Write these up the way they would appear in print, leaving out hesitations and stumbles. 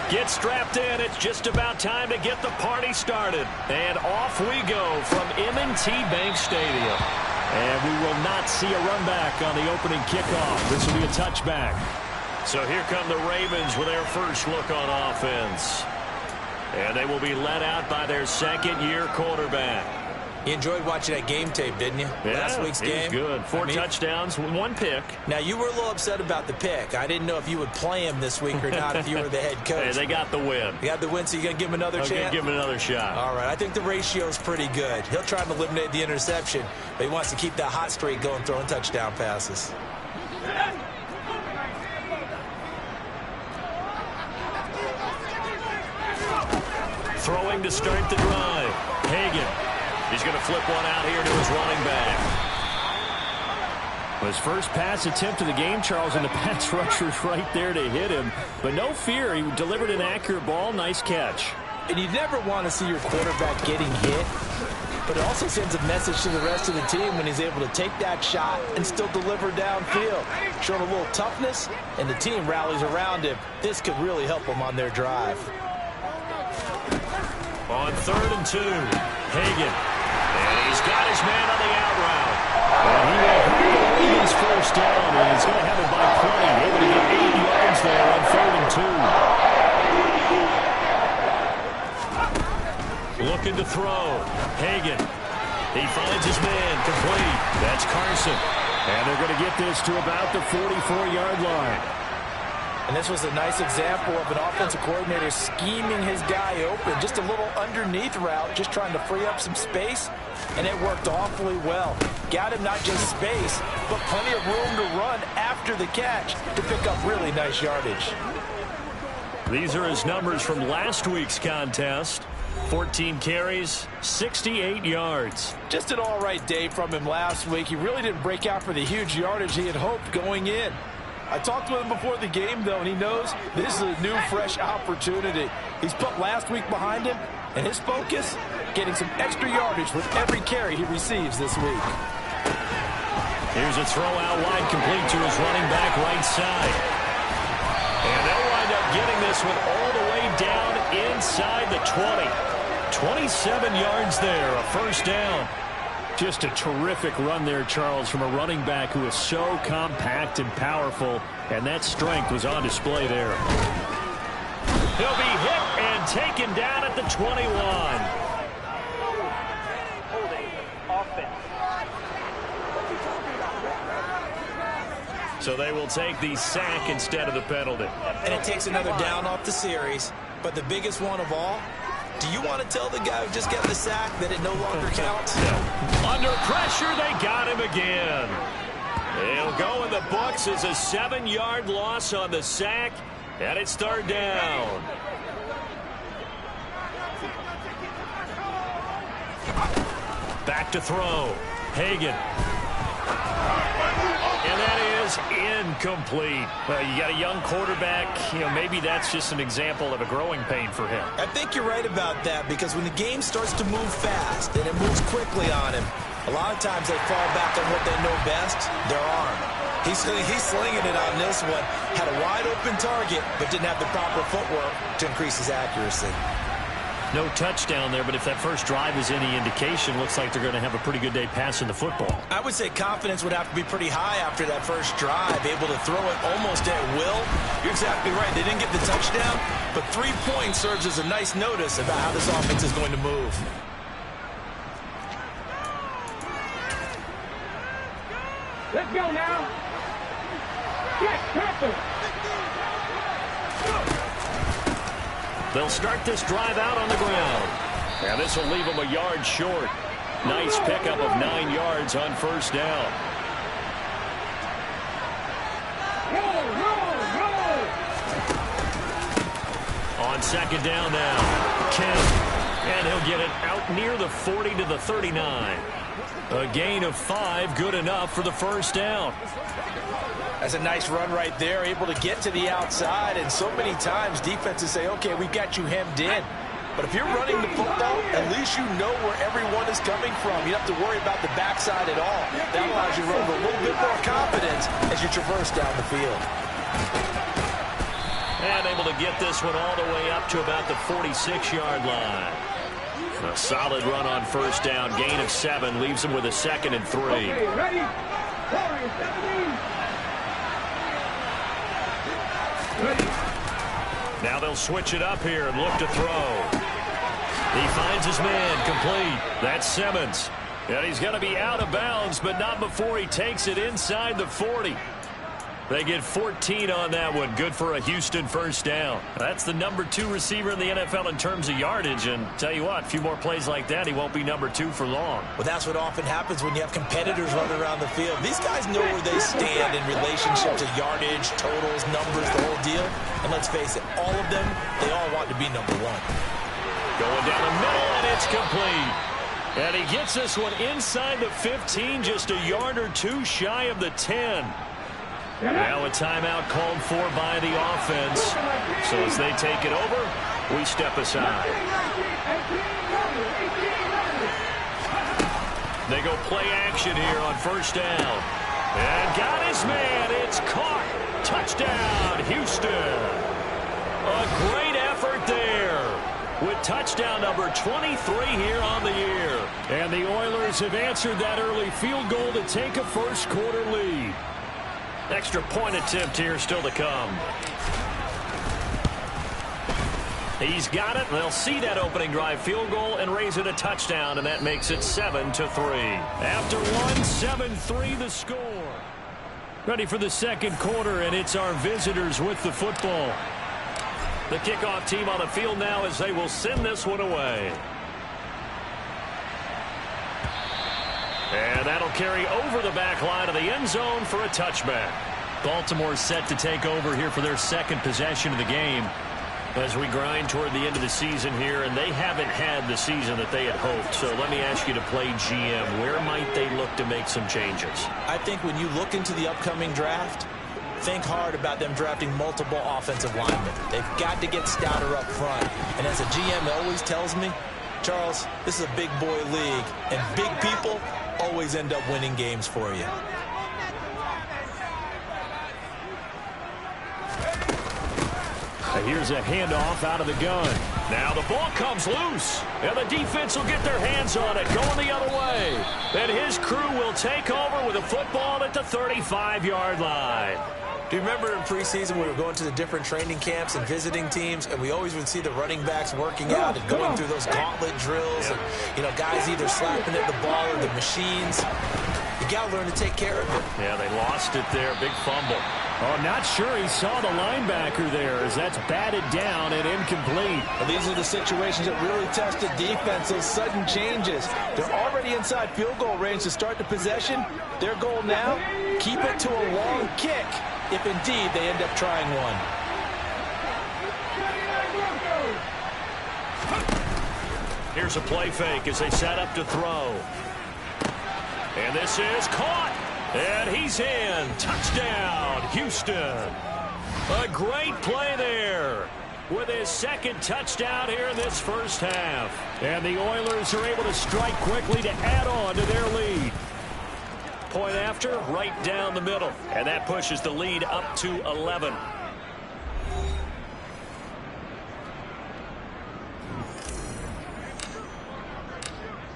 Get strapped in. It's just about time to get the party started. And off we go from M&T Bank Stadium. And we will not see a run back on the opening kickoff. This will be a touchback. So here come the Ravens with their first look on offense. And they will be led out by their second-year quarterback. You enjoyed watching that game tape, didn't you? Yeah, Last week's game. It was good. Four touchdowns, one pick. Now, you were a little upset about the pick. I didn't know if you would play him this week or not if you were the head coach. Hey, they got the win. You got the win, so you're going to give him another chance? I'm going to give him another shot. All right, I think the ratio's pretty good. He'll try to eliminate the interception, but he wants to keep that hot streak going, throwing touchdown passes. Throwing to start the drive. Hagan. He's going to flip one out here to his running back. His first pass attempt of the game, Charles, and the pass rusher's right there to hit him. But no fear. He delivered an accurate ball. Nice catch. And you never want to see your quarterback getting hit. But it also sends a message to the rest of the team when he's able to take that shot and still deliver downfield. Showing a little toughness, and the team rallies around him. This could really help them on their drive. On 3rd and 2, Hagan. And he's got his man on the out route. And he will have the Ravens first down, and he's going to have it by 20. Able to get 8 yards there on 3rd and 2. Looking to throw. Hagan. He finds his man complete. That's Carson. And they're going to get this to about the 44-yard line. And this was a nice example of an offensive coordinator scheming his guy open. Just a little underneath route, just trying to free up some space, and it worked awfully well. Got him not just space, but plenty of room to run after the catch to pick up really nice yardage. These are his numbers from last week's contest. 14 carries, 68 yards. Just an all-right day from him last week. He really didn't break out for the huge yardage he had hoped going in. I talked with him before the game, though, and he knows this is a new, fresh opportunity. He's put last week behind him, and his focus, getting some extra yardage with every carry he receives this week. Here's a throw out wide, complete to his running back right side. And they'll wind up getting this one all the way down inside the 20. 27 yards there, a first down. Just a terrific run there, Charles, from a running back who is so compact and powerful, and that strength was on display there. He'll be hit and taken down at the 21. So they will take the sack instead of the penalty. And it takes another down off the series, but the biggest one of all, do you want to tell the guy who just got the sack that it no longer counts? No. Under pressure, they got him again. He'll go in the books as a 7-yard loss on the sack, and it's 3rd down. Back to throw. Hagan. And that is incomplete. You got a young quarterback. Maybe that's just an example of a growing pain for him. I think you're right about that, because when the game starts to move fast and it moves quickly on him, a lot of times they fall back on what they know best, their arm. He's slinging it on this one. Had a wide open target, but didn't have the proper footwork to increase his accuracy. No touchdown there, but if that first drive is any indication, looks like they're going to have a pretty good day passing the football. I would say confidence would have to be pretty high after that first drive, able to throw it almost at will. You're exactly right. They didn't get the touchdown, but 3 points serves as a nice notice about how this offense is going to move. Let's go now. Yes, Pepper. They'll start this drive out on the ground. And this will leave them a yard short. Nice pickup of 9 yards on first down. On 2nd down now, Kemp. And he'll get it out near the 40 to the 39. A gain of 5, good enough for the first down. That's a nice run right there, able to get to the outside, and so many times defenses say, okay, we've got you hemmed in. But if you're running the football, at least you know where everyone is coming from. You don't have to worry about the backside at all. That allows you to run with a little bit more confidence as you traverse down the field. And able to get this one all the way up to about the 46-yard line. A solid run on first down. Gain of 7 leaves them with a 2nd and 3. Okay, ready? 4 and 17. Ready. Now they'll switch it up here and look to throw. He finds his man complete. That's Simmons. And he's going to be out of bounds, but not before he takes it inside the 40. They get 14 on that one. Good for a Houston first down. That's the number 2 receiver in the NFL in terms of yardage. And tell you what, a few more plays like that, he won't be number 2 for long. Well, that's what often happens when you have competitors running around the field. These guys know where they stand in relationship to yardage, totals, numbers, the whole deal. And let's face it, all of them, they all want to be number 1. Going down the middle, and it's complete. And he gets this one inside the 15, just a yard or 2 shy of the 10. Now a timeout called for by the offense. So as they take it over, we step aside. They go play action here on first down. And got his man. It's caught. Touchdown, Houston. A great effort there, with touchdown number 23 here on the year. And the Oilers have answered that early field goal to take a first quarter lead. Extra point attempt here still to come. He's got it. They'll see that opening drive field goal and raise it a touchdown, and that makes it 7-3. After one, 7-3 the score. Ready for the second quarter, and it's our visitors with the football. The kickoff team on the field now as they will send this one away. And that'll carry over the back line of the end zone for a touchback. Baltimore set to take over here for their second possession of the game as we grind toward the end of the season here, and they haven't had the season that they had hoped. So let me ask you to play GM. Where might they look to make some changes? I think when you look into the upcoming draft, think hard about them drafting multiple offensive linemen. They've got to get stouter up front. And as a GM always tells me, Charles, this is a big boy league, and big people always end up winning games for you. Here's a handoff out of the gun. Now the ball comes loose, and the defense will get their hands on it, going the other way. And his crew will take over with a football at the 35-yard line. Do you remember in preseason we were going to the different training camps and visiting teams, and we always would see the running backs working out and going through those gauntlet drills, and, you know, guys either slapping at the ball or the machines. You got to learn to take care of it. Yeah, they lost it there. Big fumble. Oh, not sure he saw the linebacker there as that's batted down and incomplete. Well, these are the situations that really test the defense, those sudden changes. They're already inside field goal range to start the possession. Their goal now, keep it to a long kick, if indeed they end up trying one. Here's a play fake as they set up to throw. And this is caught. And he's in. Touchdown, Houston. A great play there with his second touchdown here in this first half. And the Oilers are able to strike quickly to add on to their lead. Point after, right down the middle. And that pushes the lead up to 11.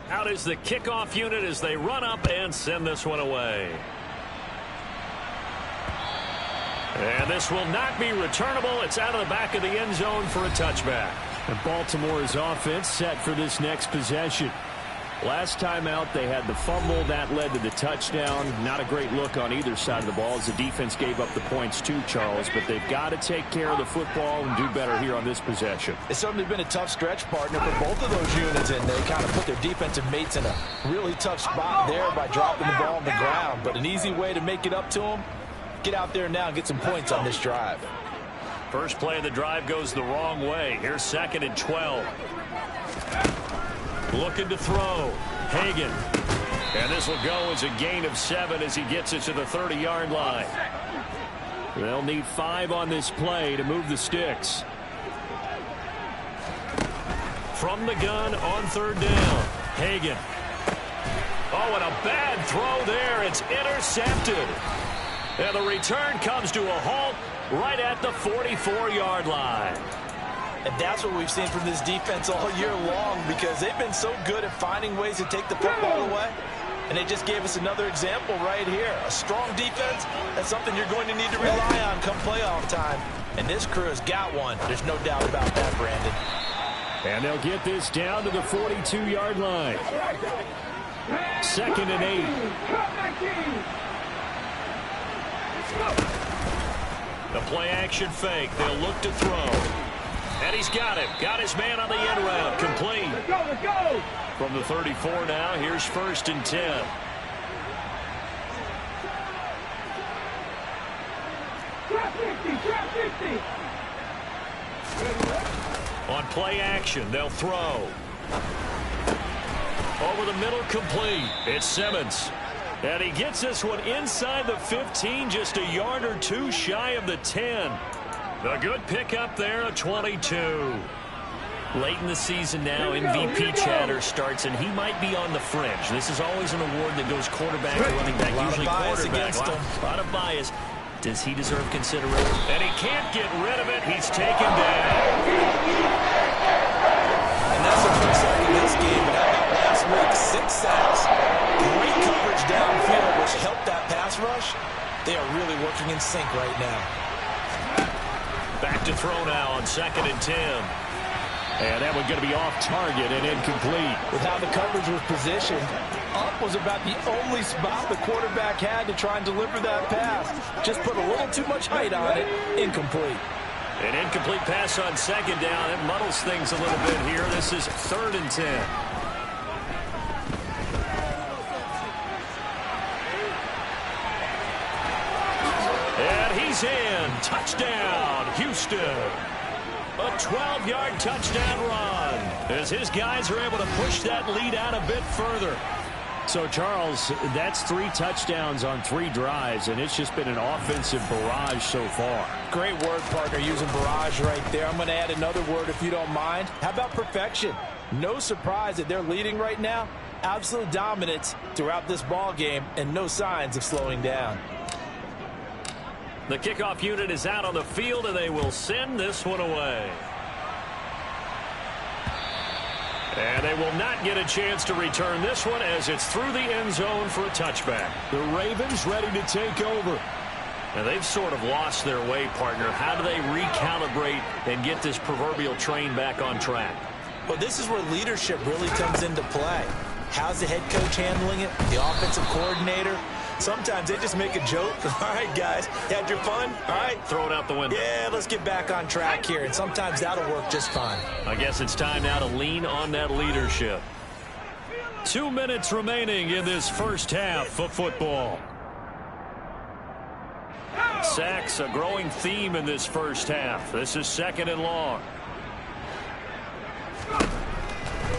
Out is the kickoff unit as they run up and send this one away. And this will not be returnable. It's out of the back of the end zone for a touchback. And Baltimore's offense set for this next possession. Last time out, they had the fumble. That led to the touchdown. Not a great look on either side of the ball as the defense gave up the points too, Charles. But they've got to take care of the football and do better here on this possession. It's certainly been a tough stretch, partner, for both of those units, and they kind of put their defensive mates in a really tough spot there by dropping the ball on the ground. But an easy way to make it up to them, get out there now and get some points on this drive. First play of the drive goes the wrong way. Here's 2nd and 12. Looking to throw. Hagan. And this will go as a gain of 7 as he gets it to the 30-yard line. They'll need 5 on this play to move the sticks. From the gun on 3rd down. Hagan. Oh, and a bad throw there. It's intercepted. And the return comes to a halt right at the 44-yard line. And that's what we've seen from this defense all year long, because they've been so good at finding ways to take the football away. And they just gave us another example right here. A strong defense, that's something you're going to need to rely on come playoff time. And this crew has got one. There's no doubt about that, Brandon. And they'll get this down to the 42-yard line. 2nd and 8. The play-action fake. They'll look to throw. And he's got him. Got his man on the end route. Complete. Let's go, let's go. From the 34 now, here's 1st and 10. Trap 50, trap 50. On play action, they'll throw. Over the middle, complete. It's Simmons. And he gets this one inside the 15, just a yard or two shy of the 10. The good pickup there, a 22. Late in the season now, MVP chatter starts, and he might be on the fringe. This is always an award that goes quarterback to running back, usually quarterback. A lot of bias. Does he deserve consideration? And he can't get rid of it. He's taken down. And that's what looks like in this game. But how about last week? 6 sacks. Great coverage downfield, which helped that pass rush. They are really working in sync right now. Back to throw now on 2nd and 10. And that one's going to be off target and incomplete. With how the coverage was positioned, up was about the only spot the quarterback had to try and deliver that pass. Just put a little too much height on it. Incomplete. An incomplete pass on 2nd down. It muddles things a little bit here. This is 3rd and 10. And he's in. Touchdown, Houston. A 12-yard touchdown run as his guys are able to push that lead out a bit further. So, Charles, that's 3 touchdowns on 3 drives, and it's just been an offensive barrage so far. Great word, partner, using barrage right there. I'm going to add another word if you don't mind. How about perfection? No surprise that they're leading right now. Absolute dominance throughout this ball game, and no signs of slowing down. The kickoff unit is out on the field, and they will send this one away. And they will not get a chance to return this one as it's through the end zone for a touchback. The Ravens ready to take over. And they've sort of lost their way, partner. How do they recalibrate and get this proverbial train back on track? Well, this is where leadership really comes into play. How's the head coach handling it? The offensive coordinator? Sometimes they just make a joke. All right, guys, had your fun? All right. Throw it out the window. Yeah, let's get back on track here. And sometimes that'll work just fine. I guess it's time now to lean on that leadership. 2 minutes remaining in this first half of football. Sacks, a growing theme in this first half. This is 2nd and long.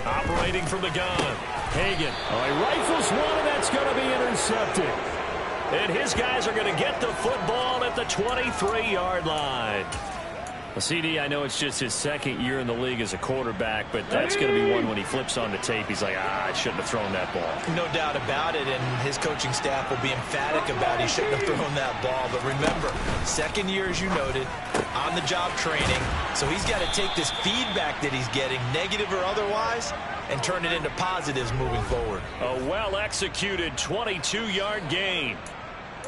Operating from the gun. Hagan. Oh, he rifles one, and that's going to be intercepted. And his guys are going to get the football at the 23-yard line. Well, CD, I know it's just his 2nd year in the league as a quarterback, but that's going to be one when he flips on the tape. He's like, I shouldn't have thrown that ball. No doubt about it, and his coaching staff will be emphatic about he shouldn't have thrown that ball. But remember, 2nd year, as you noted, on-the-job training. So he's got to take this feedback that he's getting, negative or otherwise, and turn it into positives moving forward. A well-executed 22-yard gain.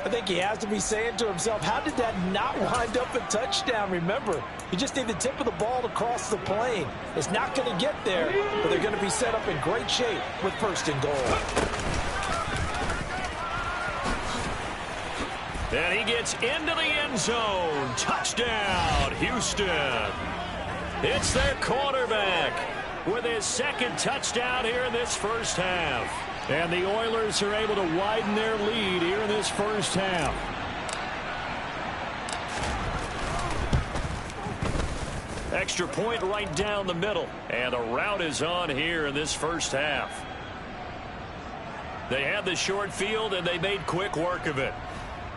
I think he has to be saying to himself, how did that not wind up a touchdown? Remember, you just need the tip of the ball to cross the plane. It's not going to get there, but they're going to be set up in great shape with 1st and goal. And he gets into the end zone. Touchdown, Houston. It's their quarterback with his 2nd touchdown here in this first half. And the Oilers are able to widen their lead here in this first half. Extra point right down the middle. And the route is on here in this first half. They had the short field, and they made quick work of it.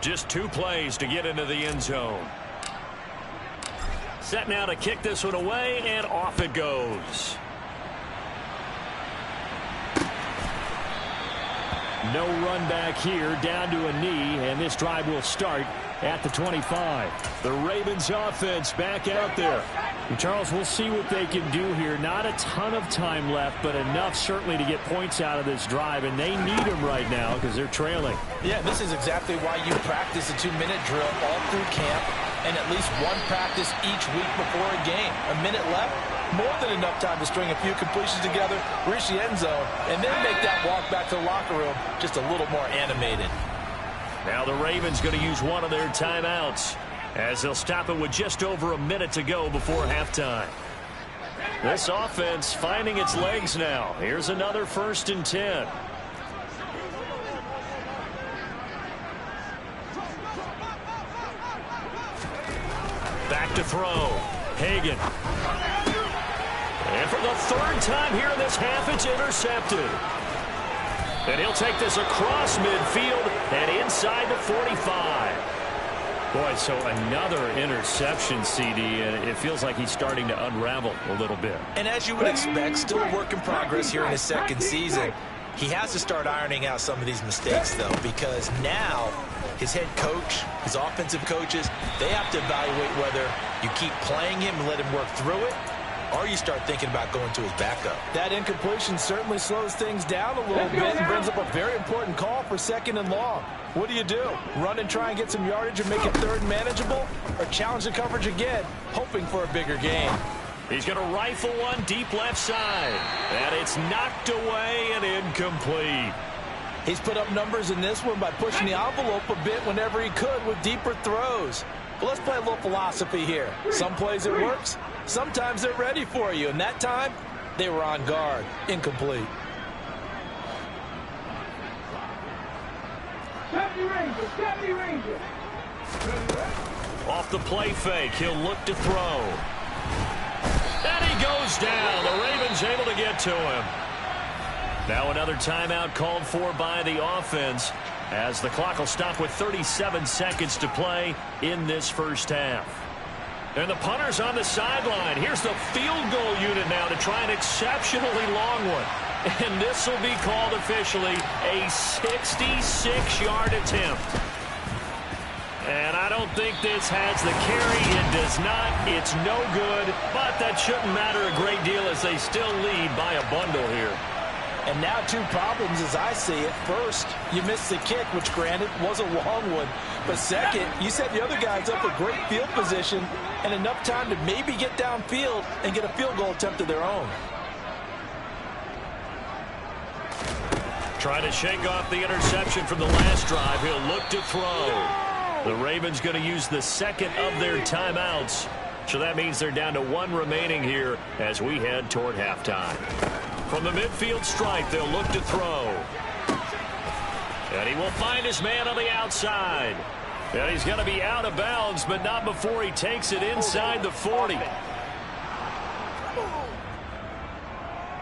Just 2 plays to get into the end zone. Set now to kick this one away, and off it goes. No run back here, down to a knee, and this drive will start at the 25. The Ravens offense back out there. And Charles, we'll see what they can do here. Not a ton of time left, but enough certainly to get points out of this drive, and they need them right now because they're trailing. Yeah, this is exactly why you practice a 2-minute drill all through camp and at least one practice each week before a game. A minute left, more than enough time to string a few completions together, reach the end zone, and then make that walk back to the locker room just a little more animated. Now the Ravens going to use one of their timeouts as they'll stop it with just over a minute to go before halftime. This offense finding its legs now. Here's another 1st and 10. Back to throw. Hagan. And for the 3rd time here in this half, it's intercepted. And he'll take this across midfield and inside the 45. Boy, so another interception, CD, and it feels like he's starting to unravel a little bit. And as you would expect, still a work in progress here in his 2nd season. He has to start ironing out some of these mistakes, though, because now his head coach, his offensive coaches, they have to evaluate whether you keep playing him and let him work through it, or you start thinking about going to his backup. That incompletion certainly slows things down a little bit and brings up a very important call for 2nd and long. What do you do? Run and try and get some yardage and make it 3rd manageable, or challenge the coverage again, hoping for a bigger gain? He's going to rifle one deep left side, and it's knocked away and incomplete. He's put up numbers in this one by pushing the envelope a bit whenever he could with deeper throws. But let's play a little philosophy here. Some plays it works, sometimes they're ready for you, and that time they were on guard. Incomplete. Off the play fake, he'll look to throw. And he goes down. The Ravens able to get to him. Now another timeout called for by the offense as the clock will stop with 37 seconds to play in this 1st half. And the punter's on the sideline. Here's the field goal unit now to try an exceptionally long one. And this will be called officially a 66-yard attempt. And I don't think this has the carry. It does not. It's no good. But that shouldn't matter a great deal as they still lead by a bundle here. And now 2 problems as I see it. First, you missed the kick, which granted was a long one. But second, you set the other guys up with great field position and enough time to maybe get downfield and get a field goal attempt of their own. Trying to shake off the interception from the last drive. He'll look to throw. The Ravens going to use the 2nd of their timeouts. So that means they're down to 1 remaining here as we head toward halftime. From the midfield stripe, they'll look to throw. And he will find his man on the outside. And he's going to be out of bounds, but not before he takes it inside the 40.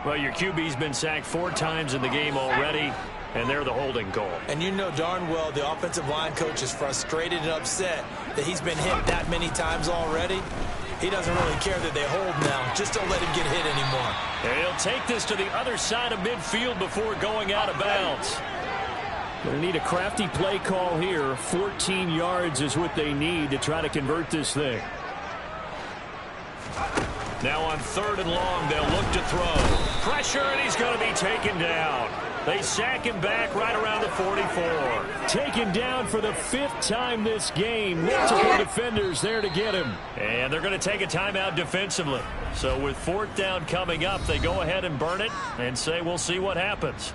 Well, your QB's been sacked 4 times in the game already, and they're the holding call. And you know darn well the offensive line coach is frustrated and upset that he's been hit that many times already. He doesn't really care that they hold now. Just don't let him get hit anymore. And he'll take this to the other side of midfield before going out of bounds. Going to need a crafty play call here. 14 yards is what they need to try to convert this thing. Now on 3rd and long, they'll look to throw. Pressure, and he's going to be taken down. They sack him back right around the 44. Taken down for the 5th time this game. Multiple defenders there to get him. And they're going to take a timeout defensively. So with 4th down coming up, they go ahead and burn it and say we'll see what happens.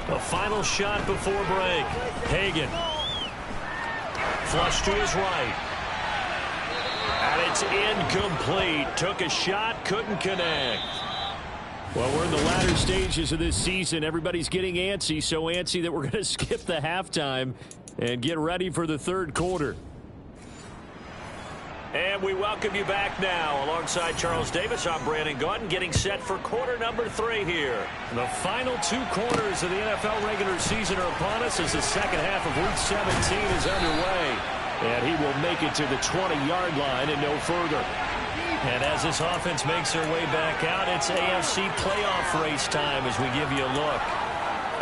A final shot before break. Hagan. Flush to his right. And it's incomplete. Took a shot, couldn't connect. Well, we're in the latter stages of this season. Everybody's getting antsy, so antsy that we're going to skip the halftime and get ready for the 3rd quarter. And we welcome you back now. Alongside Charles Davis, I'm Brandon Gaudin, getting set for quarter number 3 here. The final 2 quarters of the NFL regular season are upon us as the 2nd half of Week 17 is underway. And he will make it to the 20-yard line and no further. And as this offense makes their way back out, it's AFC playoff race time as we give you a look.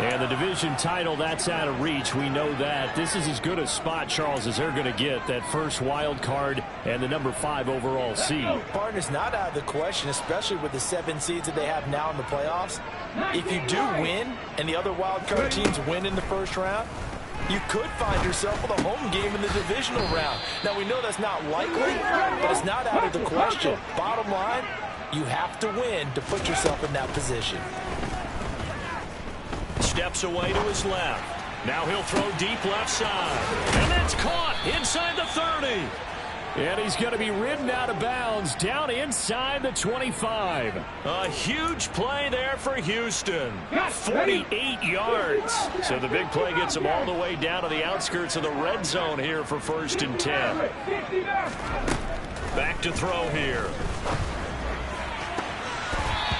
And the division title, that's out of reach. We know that. This is as good a spot, Charles, as they're going to get. That first wild card and the number 5 overall seed. Partner's not out of the question, especially with the 7 seeds that they have now in the playoffs. If you do win and the other wild card teams win in the first round, you could find yourself with a home game in the divisional round. Now, we know that's not likely, but it's not out of the question. Bottom line, you have to win to put yourself in that position. Steps away to his left. Now he'll throw deep left side. And it's caught inside the 30. And he's going to be ridden out of bounds down inside the 25. A huge play there for Houston. 48 yards. So the big play gets him all the way down to the outskirts of the red zone here for 1st and 10. Back to throw here.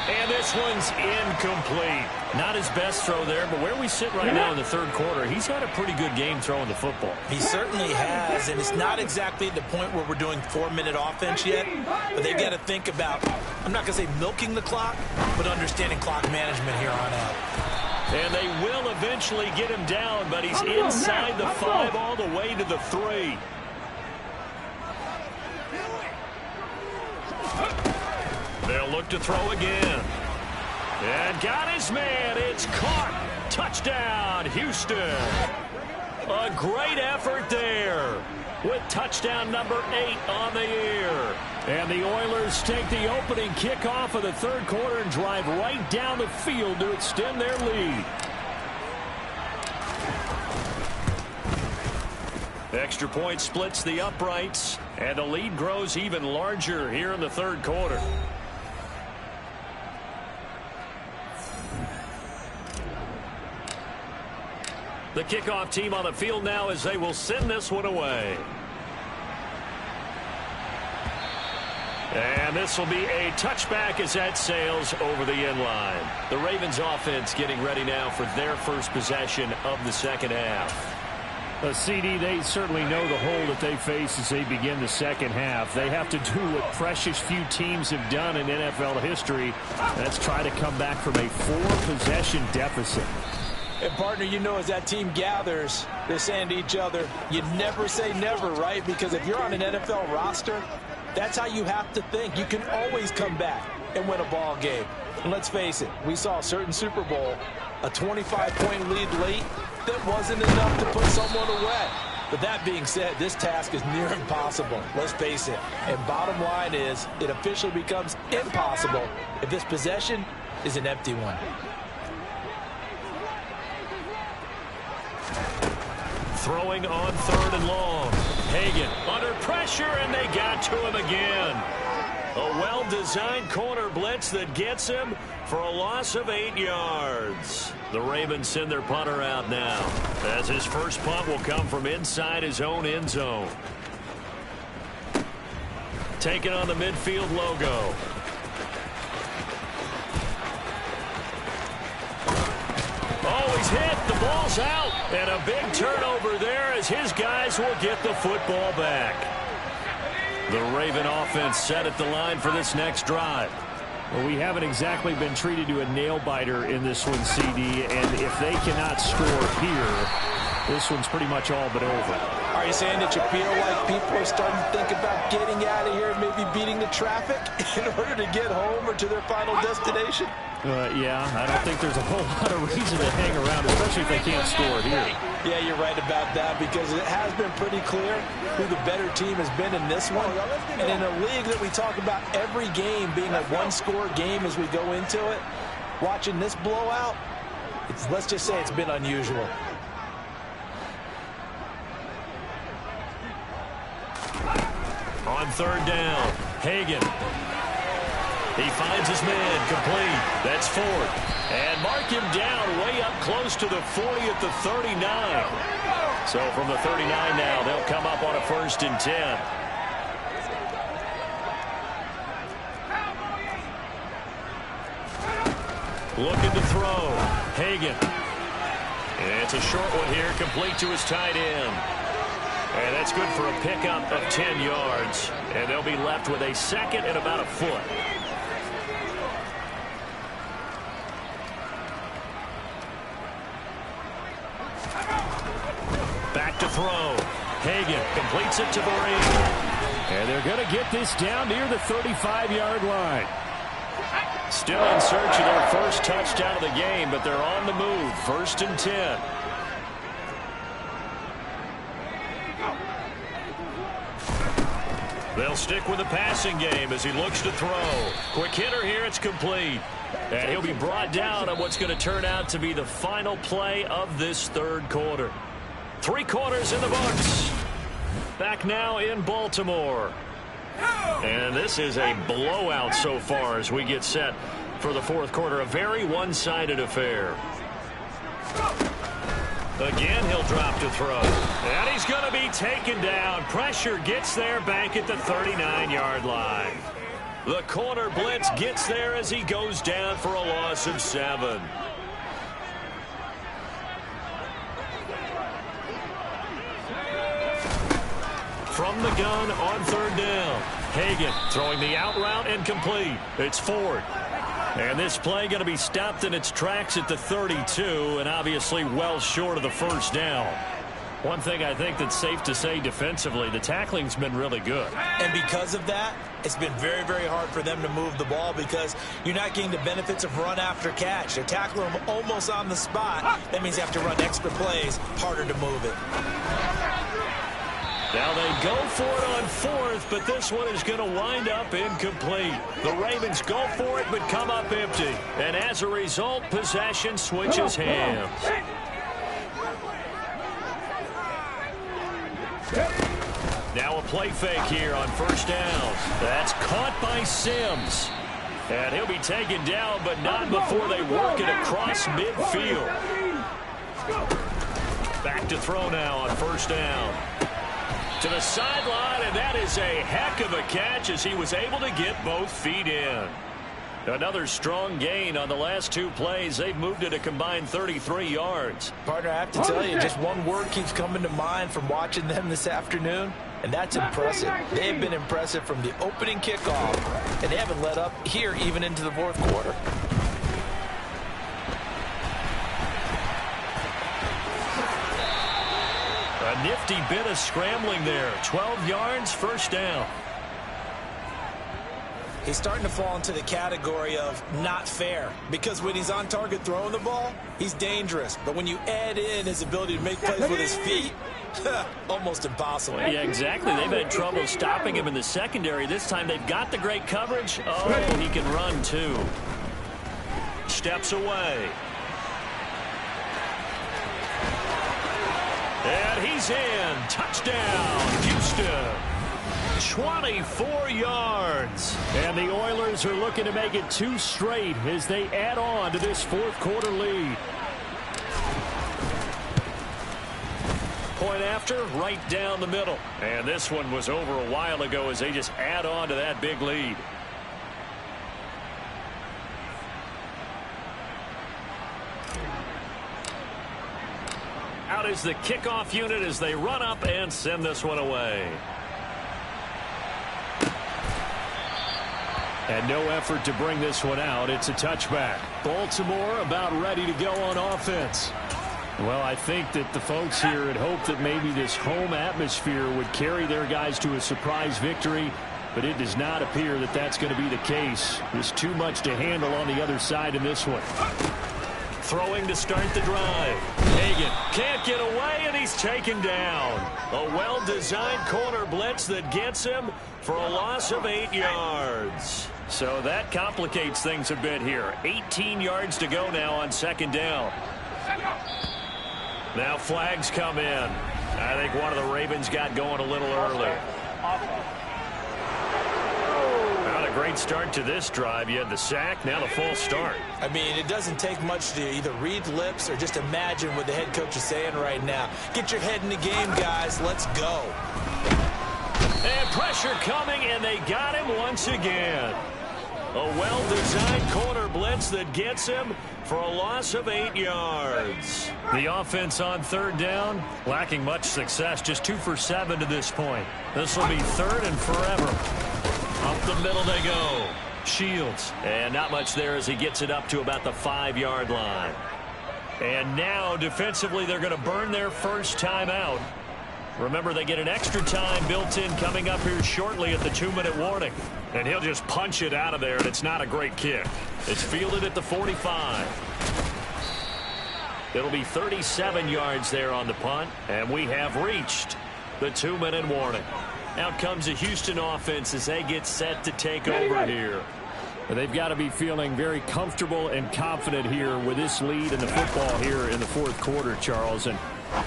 And this one's incomplete. Not his best throw there, but where we sit right now in the third quarter, he's had a pretty good game throwing the football. He certainly has, and it's not exactly the point where we're doing 4-minute offense yet, but they've got to think about, I'm not going to say milking the clock, but understanding clock management here on out. And they will eventually get him down, but he's inside the 5 all the way to the 3. They'll look to throw again. And got his man. It's caught. Touchdown, Houston. A great effort there with touchdown number 8 on the year. And the Oilers take the opening kickoff of the third quarter and drive right down the field to extend their lead. Extra point splits the uprights, and the lead grows even larger here in the third quarter. The kickoff team on the field now as they will send this one away. And this will be a touchback as that sails over the end line. The Ravens offense getting ready now for their first possession of the second half. CD, they certainly know the hole that they face as they begin the second half. They have to do what precious few teams have done in NFL history. That's try to come back from a 4-possession deficit. And, partner, you know, as that team gathers, they're saying to each other, you never say never, right? Because if you're on an NFL roster, that's how you have to think. You can always come back and win a ball game. And let's face it, we saw a certain Super Bowl, a 25-point lead late, that wasn't enough to put someone away. But that being said, this task is near impossible. Let's face it. And bottom line is, it officially becomes impossible if this possession is an empty one. Throwing on 3rd and long. Hagan under pressure, and they got to him again. A well-designed corner blitz that gets him for a loss of 8 yards. The Ravens send their punter out now, as his first punt will come from inside his own end zone. Taking on the midfield logo. Oh, he's hit. The ball's out. And a big turnover there as his guys will get the football back. The Raven offense set at the line for this next drive. Well, we haven't exactly been treated to a nail-biter in this one, CD, and if they cannot score here, this one's pretty much all but over. Are you saying that you feel like people are starting to think about getting out of here and maybe beating the traffic in order to get home or to their final destination? Yeah, I don't think there's a whole lot of reason to hang around, especially if they can't score here. Yeah, you're right about that, because it has been pretty clear who the better team has been in this one. And in a league that we talk about every game being a one-score game as we go into it, watching this blowout, let's just say it's been unusual. On 3rd down, Hagan. He finds his man, complete. That's Ford. And mark him down way up close to the 40 at the 39. So from the 39 now, they'll come up on a 1st and 10. Looking to throw. Hagan. And it's a short one here, complete to his tight end. And that's good for a pickup of 10 yards. And they'll be left with a second and about a foot. Back to throw. Hagan completes it to Marine. And they're going to get this down near the 35-yard line. Still in search of their first touchdown of the game, but they're on the move. 1st and 10. They'll stick with the passing game as he looks to throw. Quick hitter here, it's complete. And he'll be brought down on what's going to turn out to be the final play of this third quarter. 3 quarters in the books. Back now in Baltimore. And this is a blowout so far as we get set for the fourth quarter. A very one-sided affair. Again, he'll drop to throw. And he's going to be taken down. Pressure gets there back at the 39-yard line. The corner blitz gets there as he goes down for a loss of 7. From the gun on 3rd down. Hagan throwing the out route and complete. It's Ford. And this play going to be stopped in its tracks at the 32 and obviously well short of the first down. One thing I think that's safe to say defensively, the tackling's been really good. And because of that, it's been very, very hard for them to move the ball because you're not getting the benefits of run after catch. They're tackling them almost on the spot. That means they have to run extra plays, harder to move it. Now they go for it on 4th, but this one is going to wind up incomplete. The Ravens go for it, but come up empty. And as a result, possession switches hands. Now a play fake here on 1st down. That's caught by Sims. And he'll be taken down, but not before they work it across midfield. Back to throw now on 1st down. To the sideline, and that is a heck of a catch as he was able to get both feet in. Another strong gain on the last 2 plays. They've moved it a combined 33 yards. Partner, I have to tell you, just one word keeps coming to mind from watching them this afternoon, and that's impressive. They have been impressive from the opening kickoff, and they haven't let up here even into the fourth quarter. A nifty bit of scrambling there. 12 yards, 1st down. He's starting to fall into the category of not fair because when he's on target throwing the ball, he's dangerous. But when you add in his ability to make plays with his feet, almost impossible. Yeah, exactly. They've had trouble stopping him in the secondary. This time they've got the great coverage. Oh, he can run too. Steps away. And he's in. Touchdown, Houston. 24 yards. And the Oilers are looking to make it 2 straight as they add on to this fourth quarter lead. Point after, right down the middle. And this one was over a while ago as they just add on to that big lead. Out is the kickoff unit as they run up and send this one away. And no effort to bring this one out. It's a touchback. Baltimore about ready to go on offense. Well, I think that the folks here had hoped that maybe this home atmosphere would carry their guys to a surprise victory, but it does not appear that that's going to be the case. There's too much to handle on the other side in this one. Throwing to start the drive. Hagan can't get away, and he's taken down. A well-designed corner blitz that gets him for a loss of 8 yards. So that complicates things a bit here. 18 yards to go now on 2nd down. Now flags come in. I think one of the Ravens got going a little early. Not a great start to this drive. You had the sack, now the false start. I mean, it doesn't take much to either read lips or just imagine what the head coach is saying right now. Get your head in the game, guys. Let's go. And pressure coming, and they got him once again. A well-designed corner blitz that gets him for a loss of 8 yards. The offense on third down, lacking much success, just 2 for 7 to this point. This will be third and forever. Up the middle they go. Shields. And not much there as he gets it up to about the 5-yard line. And now, defensively, they're going to burn their first time out. Remember, they get an extra time built in coming up here shortly at the 2-minute warning. And he'll just punch it out of there, and it's not a great kick. It's fielded at the 45. It'll be 37 yards there on the punt, and we have reached the 2-minute warning. Out comes the Houston offense as they get set to take over here. They've got to be feeling very comfortable and confident here with this lead in the football here in the fourth quarter, Charles. And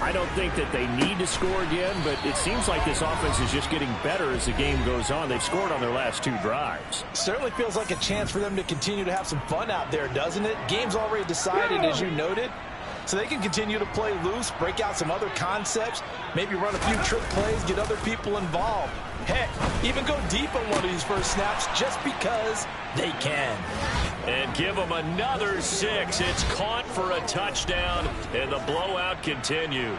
I don't think that they need to score again, but it seems like this offense is just getting better as the game goes on. They've scored on their last 2 drives. Certainly feels like a chance for them to continue to have some fun out there, doesn't it? Game's already decided, as you noted. So they can continue to play loose, break out some other concepts, maybe run a few trick plays, get other people involved. Heck, even go deep on one of these first snaps just because they can. And give them another 6. It's caught for a touchdown, and the blowout continues.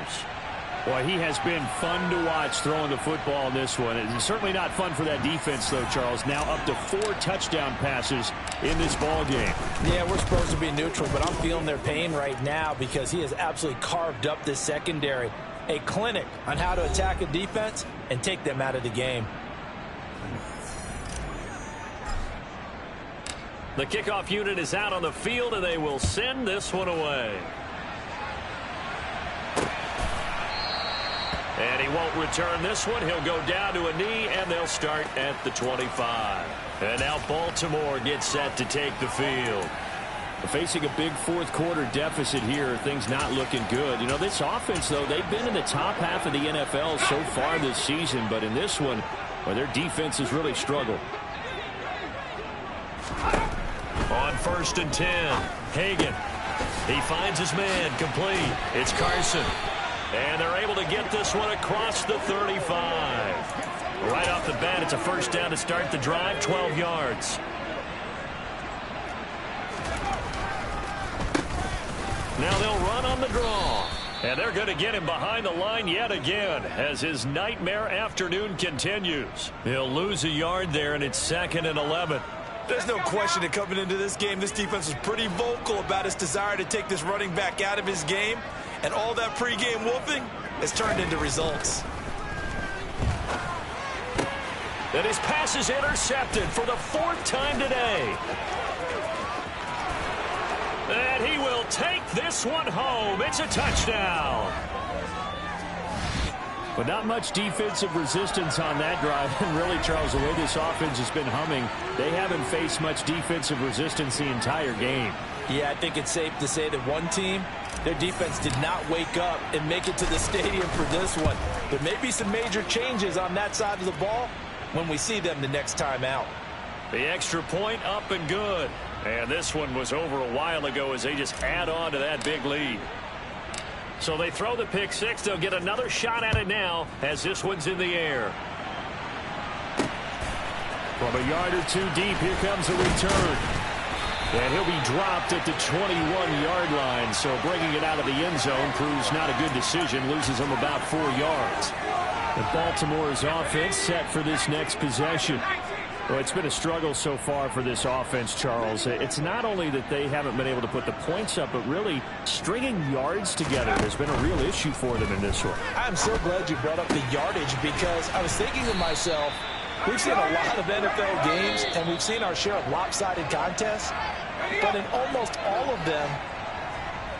Boy, he has been fun to watch throwing the football in this one. It's certainly not fun for that defense, though, Charles. Now up to 4 touchdown passes in this ball game. Yeah, we're supposed to be neutral, but I'm feeling their pain right now because he has absolutely carved up this secondary. A clinic on how to attack a defense and take them out of the game. The kickoff unit is out on the field, and they will send this one away. And he won't return this one. He'll go down to a knee, and they'll start at the 25. And now Baltimore gets set to take the field. Facing a big fourth quarter deficit here, things not looking good. You know, this offense, though, they've been in the top half of the NFL so far this season, but in this one, well, their defense has really struggled. On 1st and 10, Hagan. He finds his man complete. It's Carson. And they're able to get this one across the 35. Right off the bat, it's a first down to start the drive, 12 yards. Now they'll run on the draw. And they're going to get him behind the line yet again as his nightmare afternoon continues. He'll lose a yard there, and it's 2nd and 11. There's no question that coming into this game, this defense was pretty vocal about its desire to take this running back out of his game. And all that pregame whooping has turned into results. And his pass is intercepted for the 4th time today. And he will take this one home. It's a touchdown. But not much defensive resistance on that drive. And really, Charles, the way this offense has been humming, they haven't faced much defensive resistance the entire game. Yeah, I think it's safe to say that one team, their defense did not wake up and make it to the stadium for this one. There may be some major changes on that side of the ball when we see them the next time out. The extra point up and good. And this one was over a while ago as they just add on to that big lead. So they throw the pick 6. They'll get another shot at it now as this one's in the air. From a yard or 2 deep, here comes a return. And he'll be dropped at the 21-yard line. So bringing it out of the end zone proves not a good decision. Loses him about 4 yards. And Baltimore's offense set for this next possession. Well, it's been a struggle so far for this offense, Charles. It's not only that they haven't been able to put the points up, but really stringing yards together has been a real issue for them in this one. I'm so glad you brought up the yardage because I was thinking to myself, we've seen a lot of NFL games and we've seen our share of lopsided contests, but in almost all of them,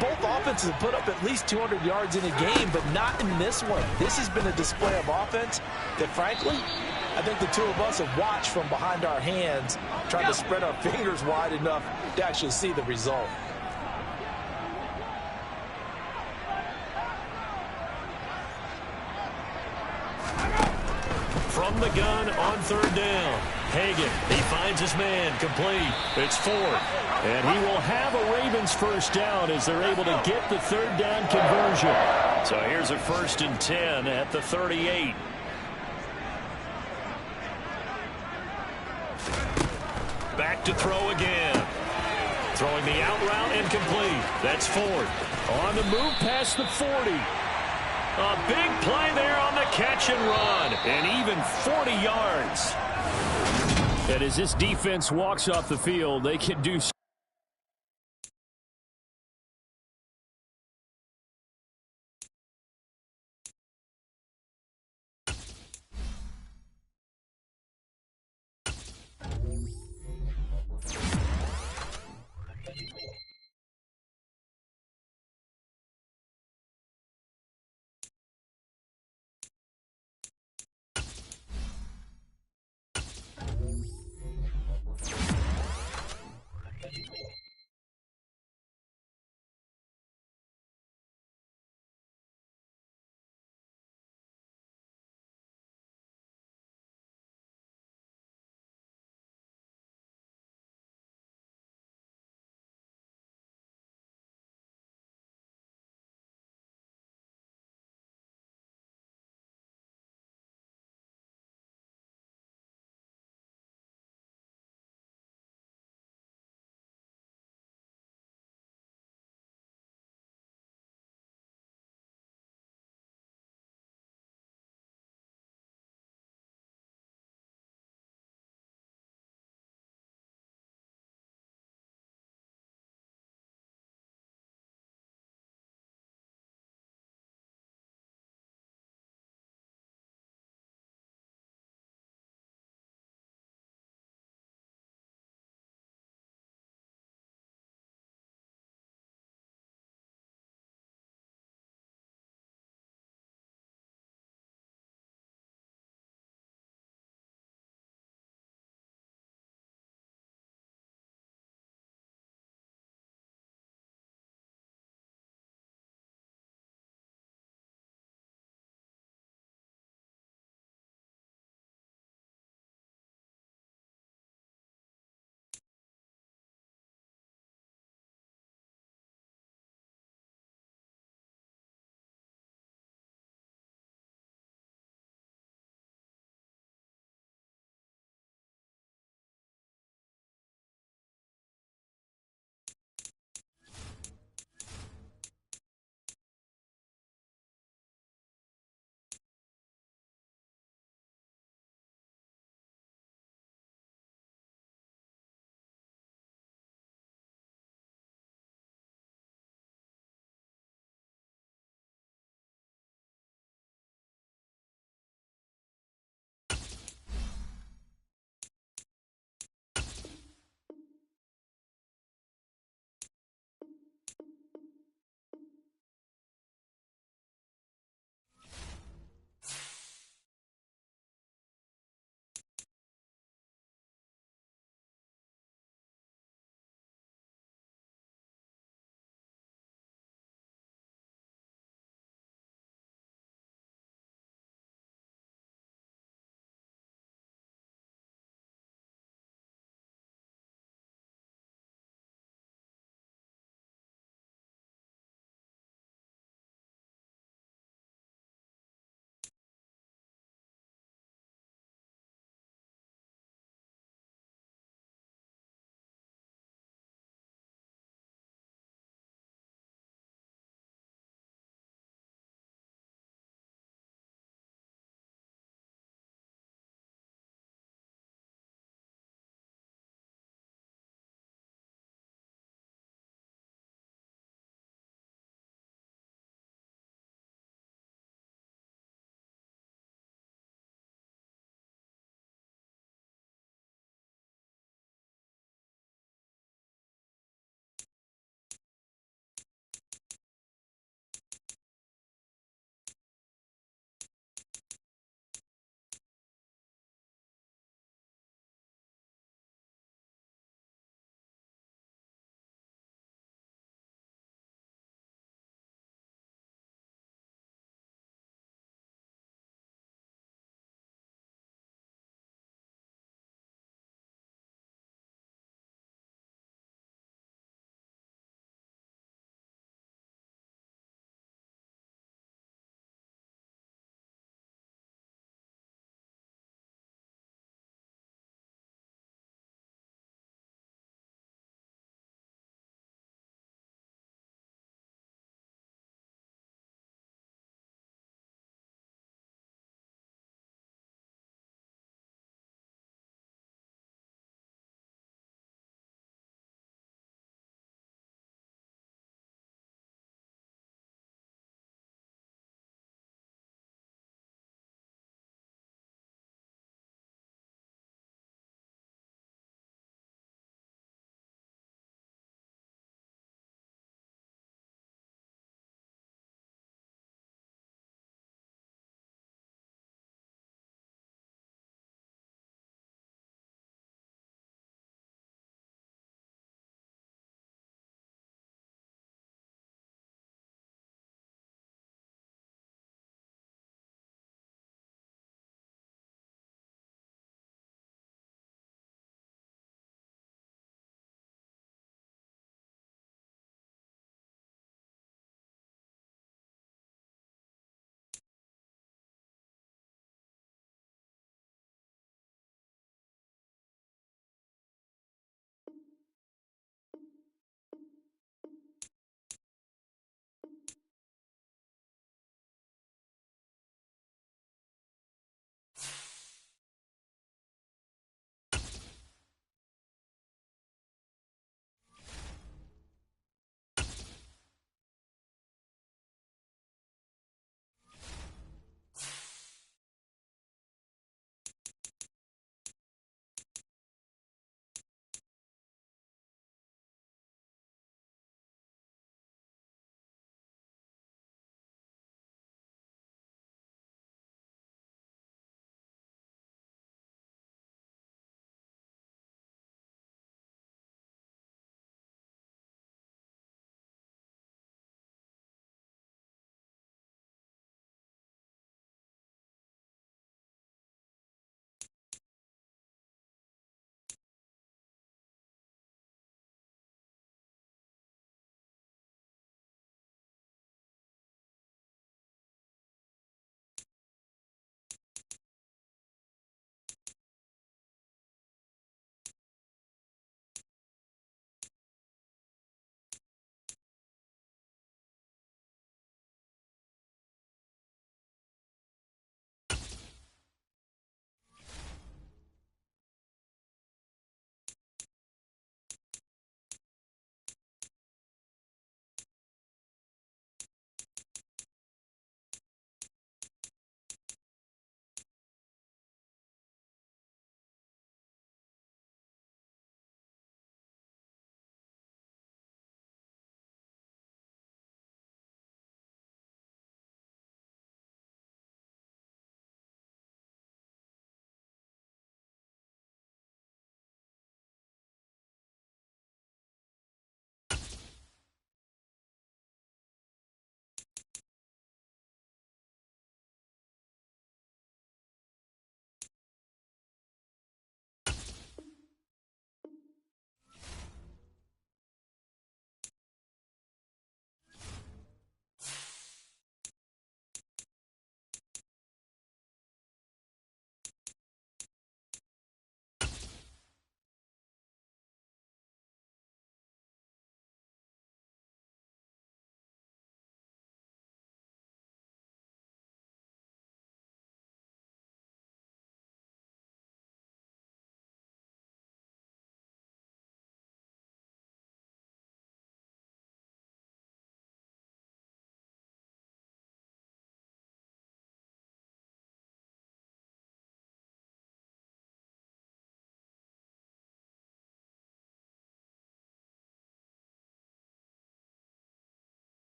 both offenses have put up at least 200 yards in a game, but not in this one. This has been a display of offense that, frankly, I think the two of us have watched from behind our hands, trying to spread our fingers wide enough to actually see the result. From the gun on 3rd down. Hagan, he finds his man complete. It's 4th. And he will have a Ravens first down as they're able to get the 3rd down conversion. So here's a 1st and 10 at the 38. Back to throw again. Throwing the out route and complete. That's Ford. On the move past the 40. A big play there on the catch and run. And even 40 yards. And as this defense walks off the field, they can do